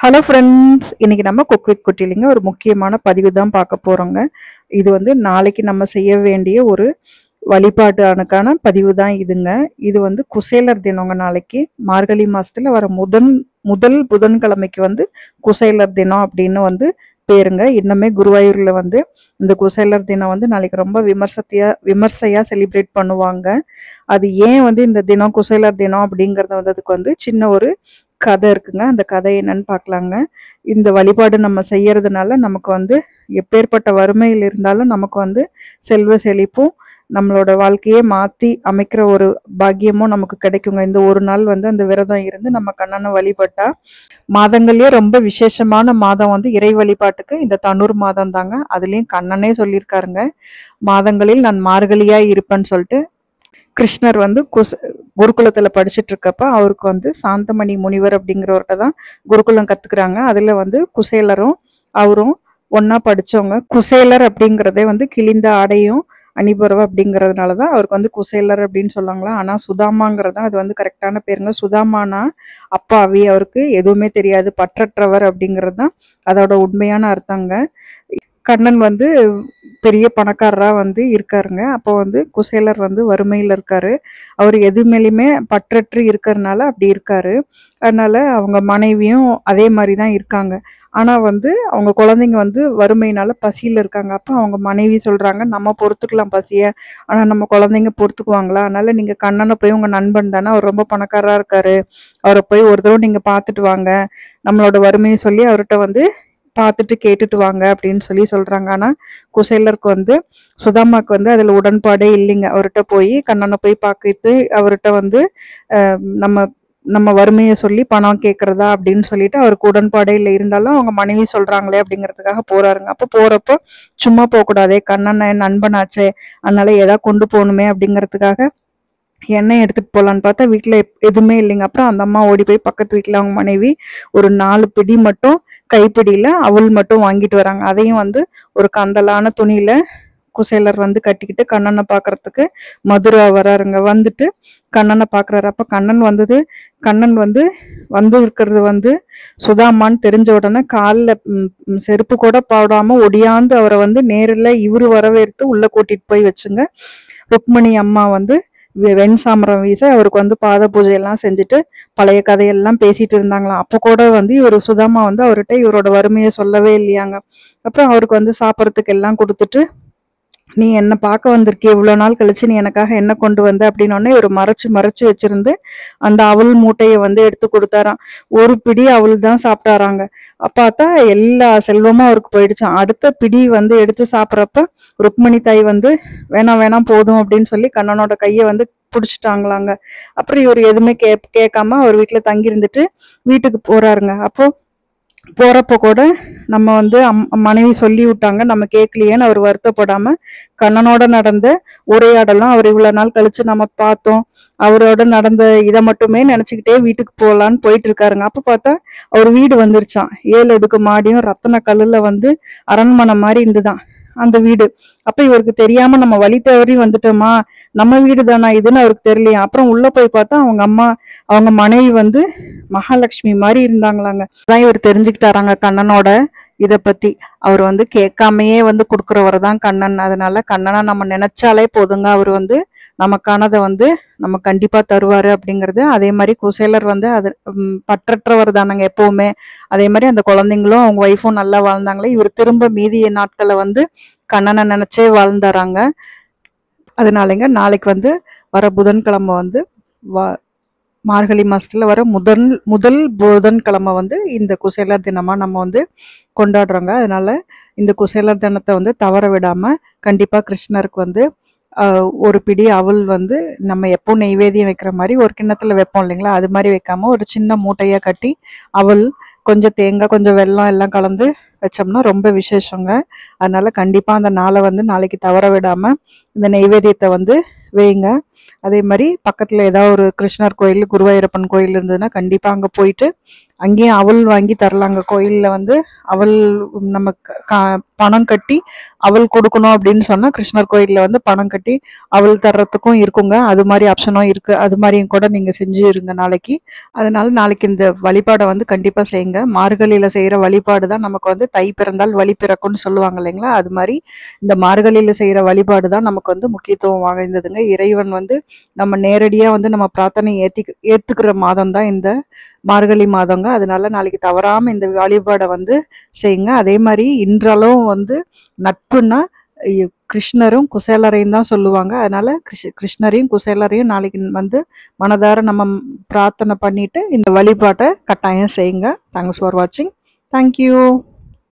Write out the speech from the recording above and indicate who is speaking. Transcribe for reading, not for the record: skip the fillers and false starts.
Speaker 1: Hello friends, இன்னைக்கு நம்ம cook with குட்டிலிங்க ஒரு முக்கியமான பதிவு தான் பார்க்க போறோங்க. இது வந்து நாளைக்கு நம்ம செய்ய வேண்டிய ஒரு வழிபாட்டுக்கான பதிவு தான் இதுங்க. இது வந்து குசேலர் தினங்க. நாளைக்கு மார்கழி மாசத்துல வர முதல் புதன்கிழமைக்கு வந்து குசேலர் தினம் அப்படின்னு வந்து பேருங்க. இன்னுமே குருவாயூர்ல வந்து இந்த குசேலர் தினம் வந்து நாளைக்கு ரொம்ப விமர்சையா செலிப்ரேட் பண்ணுவாங்க. அது ஏன் வந்து இந்த தினம் குசேலர் தினம் அப்படிங்கறது வந்து அதுக்கு வந்து சின்ன ஒரு கதை இருக்குங்க. அந்த கதை என்னன்னு பார்க்கலாங்க. இந்த வழிபாடு நம்ம செய்யறதுனால நமக்கு வந்து எப்பேற்பட்ட வறுமையில் இருந்தாலும் நமக்கு வந்து செல்வ செழிப்பும் நம்மளோட வாழ்க்கையே மாத்தி அமைக்கிற ஒரு பாக்கியமும் நமக்கு கிடைக்குங்க. இந்த ஒரு நாள் வந்து அந்த விரதம் இருந்து நம்ம கண்ணனை வழிபட்டா மாதங்கள்லயே ரொம்ப விசேஷமான மாதம் வந்து இறை வழிபாட்டுக்கு இந்த தனுர் மாதம் தாங்க. அதுலயும் கண்ணனே சொல்லியிருக்காருங்க, மாதங்களில் நான் மார்கழியா இருப்பேன்னு சொல்லிட்டு. கிருஷ்ணர் வந்து குருகுலத்துல படிச்சுட்டு இருக்கப்ப அவருக்கு வந்து சாந்தமணி முனிவர் அப்படிங்கிறவர்கிட்ட தான் குருகுலம் கத்துக்கிறாங்க. அதுல வந்து குசேலரும் அவரும் ஒன்னா படிச்சவங்க. குசேலர் அப்படிங்கிறதே வந்து கிழிந்த ஆடையும் அணிபுறவு அப்படிங்கிறதுனாலதான் அவருக்கு வந்து குசேலர் அப்படின்னு சொல்லுவாங்களா. ஆனா சுதாமாங்கிறது அது வந்து கரெக்டான பேருங்க. சுதாமானா அப்பாவி, அவருக்கு எதுவுமே தெரியாது, பற்றற்றவர் அப்படிங்கிறது தான் அதோட உண்மையான அர்த்தங்க. கண்ணன் வந்து பெரிய பணக்காரரா வந்து இருக்காருங்க. அப்போ வந்து குசேலர் வந்து வறுமையில இருக்காரு. அவர் எது மேலேயுமே பற்றற்று இருக்கிறதுனால அப்படி இருக்காரு. அதனால அவங்க மனைவியும் அதே மாதிரி தான் இருக்காங்க. ஆனா வந்து அவங்க குழந்தைங்க வந்து வறுமையினால பசியில இருக்காங்க. அப்ப அவங்க மனைவி சொல்றாங்க, நம்ம பொறுத்துக்கலாம் பசிய, ஆனா நம்ம குழந்தைங்க பொறுத்துக்குவாங்களா? அதனால நீங்க கண்ணனை போய், உங்க நண்பன் தானே, அவர் ரொம்ப பணக்காரரா இருக்காரு, அவரை போய் ஒரு தடவை நீங்க பார்த்துட்டு வாங்க, நம்மளோட வறுமையை சொல்லி அவர்கிட்ட வந்து பார்த்துட்டு கேட்டுட்டு வாங்க அப்படின்னு சொல்லி சொல்றாங்க. ஆனா குசேலருக்கு வந்து சுதாமாக்கு வந்து அதுல உடன்பாடே இல்லைங்க. அவர்கிட்ட போய் கண்ணனை போய் பார்க்கிட்டு அவர்கிட்ட வந்து நம்ம நம்ம வறுமையை சொல்லி பணம் கேட்கறதா அப்படின்னு சொல்லிட்டு அவருக்கு உடன்பாடே இல்லை. இருந்தாலும் அவங்க மனைவி சொல்றாங்களே அப்படிங்கிறதுக்காக போறாருங்க. அப்போ போறப்போ சும்மா போகக்கூடாதே, கண்ணனை நண்பனாச்சே, அதனால ஏதாவது கொண்டு போகணுமே அப்படிங்கிறதுக்காக எண்ணெய் எடுத்துட்டு போலான்னு பார்த்தா வீட்டுல எதுவுமே இல்லைங்க. அப்புறம் அந்த அம்மா ஓடி போய் பக்கத்து வீட்டுல அவங்க மனைவி ஒரு 4 பிடி மட்டும் கைப்பிடியில அவள் மட்டும் வாங்கிட்டு வராங்க. அதையும் வந்து ஒரு கந்தலான துணியில குசேலர் வந்து கட்டிக்கிட்டு கண்ணனை பாக்குறதுக்கு மதுரா வராருங்க. வந்துட்டு கண்ணனை பாக்குறாரு. அப்ப கண்ணன் வந்து இருக்கிறது வந்து சுதாமான்னு தெரிஞ்ச உடனே காலில் செருப்பு கூட போடாம ஒடியாந்து அவரை வந்து நேரில் இவரு வரவேற்று உள்ள கூட்டிட்டு போய் வச்சுங்க. ருக்மணி அம்மா வந்து வெண் சாமரம் வீச அவருக்கு வந்து பாத பூஜை எல்லாம் செஞ்சுட்டு பழைய கதையெல்லாம் பேசிட்டு இருந்தாங்களாம். அப்போ கூட வந்து இவர் சுதாமா வந்து அவர்கிட்ட இவரோட வறுமையை சொல்லவே இல்லையாங்க. அப்புறம் அவருக்கு வந்து சாப்பிட்றதுக்கு எல்லாம் கொடுத்துட்டு, நீ என்ன பார்க்க வந்திருக்கே, இவ்வளவு நாள் கழிச்சு நீ எனக்காக என்ன கொண்டு வந்த அப்படின்னோடனே இவர் மறைச்சு வச்சிருந்து அந்த அவல் மூட்டையை வந்து எடுத்து கொடுத்தாராம். ஒரு பிடி அவள் தான் சாப்பிட்டாராங்க. பார்த்தா எல்லா செல்வமும் அவருக்கு போயிடுச்சான். அடுத்த பிடி வந்து எடுத்து சாப்பிட்றப்ப ருக்மணி தாய் வந்து வேணாம் வேணாம் போதும் அப்படின்னு சொல்லி கண்ணனோட கையை வந்து பிடிச்சிட்டாங்களாங்க. அப்புறம் இவர் எதுவுமே கேட்காம அவர் வீட்டுல தங்கி இருந்துட்டு வீட்டுக்கு போறாருங்க. அப்போ போறப்ப கூட நம்ம வந்து மனைவி சொல்லி விட்டாங்க, நம்ம கேட்கலையேன்னு அவர் வருத்தப்படாம கண்ணனோட நடந்த உரையாடலாம் அவர் இவ்வளவு நாள் கழிச்சு நம்ம பார்த்தோம், அவரோட நடந்த இதை மட்டுமே நினைச்சுக்கிட்டே வீட்டுக்கு போகலான்னு போயிட்டு இருக்காருங்க. அப்ப பார்த்தா அவர் வீடு வந்துருச்சான். 7 அடுக்கு மாடியும் ரத்தன கல்லுல வந்து அரண்மனை மாதிரி இருந்துதான் அந்த வீடு. அப்ப இவருக்கு தெரியாம நம்ம வழி தவறி வந்துட்டோமா, நம்ம வீடு தானா இதுன்னு அவருக்கு தெரியலையா. அப்புறம் உள்ள போய் பார்த்தா அவங்க மனைவி வந்து மகாலட்சுமி மாதிரி இருந்தாங்களாங்க. அதான் இவர் தெரிஞ்சுக்கிட்டாராங்க கண்ணனோட இத பத்தி. அவர் வந்து கேட்காமையே வந்து கொடுக்குறவர் தான் கண்ணன். அதனால கண்ணனை நம்ம நினைச்சாலே போதுங்க, அவர் வந்து நமக்கானதை வந்து நம்ம கண்டிப்பா தருவாரு அப்படிங்கிறது. அதே மாதிரி குசேலர் வந்து அது பற்றற்றவர் தானங்க எப்பவுமே. அதே மாதிரி அந்த குழந்தைங்களும் அவங்க ஒய்ஃபும் நல்லா வாழ்ந்தாங்களே, இவர் திரும்ப மீதிய நாட்களை வந்து கண்ணனை நினைச்சே வாழ்ந்தாராங்க. அதனாலங்க நாளைக்கு வந்து வர புதன்கிழமை வந்து மார்கழி மாசத்துல வர முதல் புதன்கிழமை வந்து இந்த குசேலர் தினமா நம்ம வந்து கொண்டாடுறோங்க. அதனால இந்த குசேலர் தினத்தை வந்து தவற விடாம கண்டிப்பா கிருஷ்ணருக்கு வந்து ஒரு பிடி அவல் வந்து நம்ம எப்போ நெய்வேதியம் வைக்கிற மாதிரி ஒரு கிண்ணத்துல வைப்போம் இல்லைங்களா, அது மாதிரி வைக்காம ஒரு சின்ன மூட்டையா கட்டி அவல், கொஞ்சம் தேங்காய், கொஞ்சம் வெல்லம் எல்லாம் கலந்து வச்சோம்னா ரொம்ப விசேஷங்க. அதனால கண்டிப்பா அந்த நாளை வந்து நாளைக்கு தவற விடாம இந்த நெய்வேதியத்தை வந்து வைங்க. அதே மாதிரி பக்கத்துல ஏதாவது ஒரு கிருஷ்ணர் கோயில், குருவாயூரப்பன் கோயில் இருந்ததுன்னா கண்டிப்பா அங்க போயிட்டு அங்கேயும் அவல் வாங்கி தரலாங்க. கோயில்ல வந்து அவல் நம்ம பணம் கட்டி அவல் கொடுக்கணும் அப்படின்னு சொன்னா கிருஷ்ணர் கோயில்ல வந்து பணம் கட்டி அவல் தர்றதுக்கும் இருக்குங்க. அது மாதிரி ஆப்ஷனும் இருக்கு. அது மாதிரியும் கூட நீங்க செஞ்சிருங்க நாளைக்கு. அதனால நாளைக்கு இந்த வழிபாடை வந்து கண்டிப்பா செய்யுங்க. மார்கழியில செய்யற வழிபாடு தான் நமக்கு வந்து தை பிறந்தால் வழி பிறக்கும்னு சொல்லுவாங்க இல்லைங்களா? அது மாதிரி இந்த மார்கழியில செய்யற வழிபாடு தான் நமக்கு வந்து முக்கியத்துவம் வாய்ந்ததுங்க. இறைவன் வந்து நம்ம நேரடியா வந்து நம்ம பிரார்த்தனை ஏத்துக்கிற மாதம் தான் இந்த மார்கழி மாதங்க. அதனால நாளைக்கு தவறாம இந்த வழிபாடை வந்து செய்யுங்க. அதே மாதிரி இன்றளவும் வந்து நட்புன்னா கிருஷ்ணரும் குசேலரையும் தான் சொல்லுவாங்க. அதனால கிருஷ்ணரையும் குசேலரையும் நாளைக்கு வந்து மனதார நம்ம பிரார்த்தனை பண்ணிட்டு இந்த வழிபாட்டை கட்டாயம் செய்யுங்க. தேங்க்ஸ் ஃபார் வாட்சிங். தேங்க்யூ.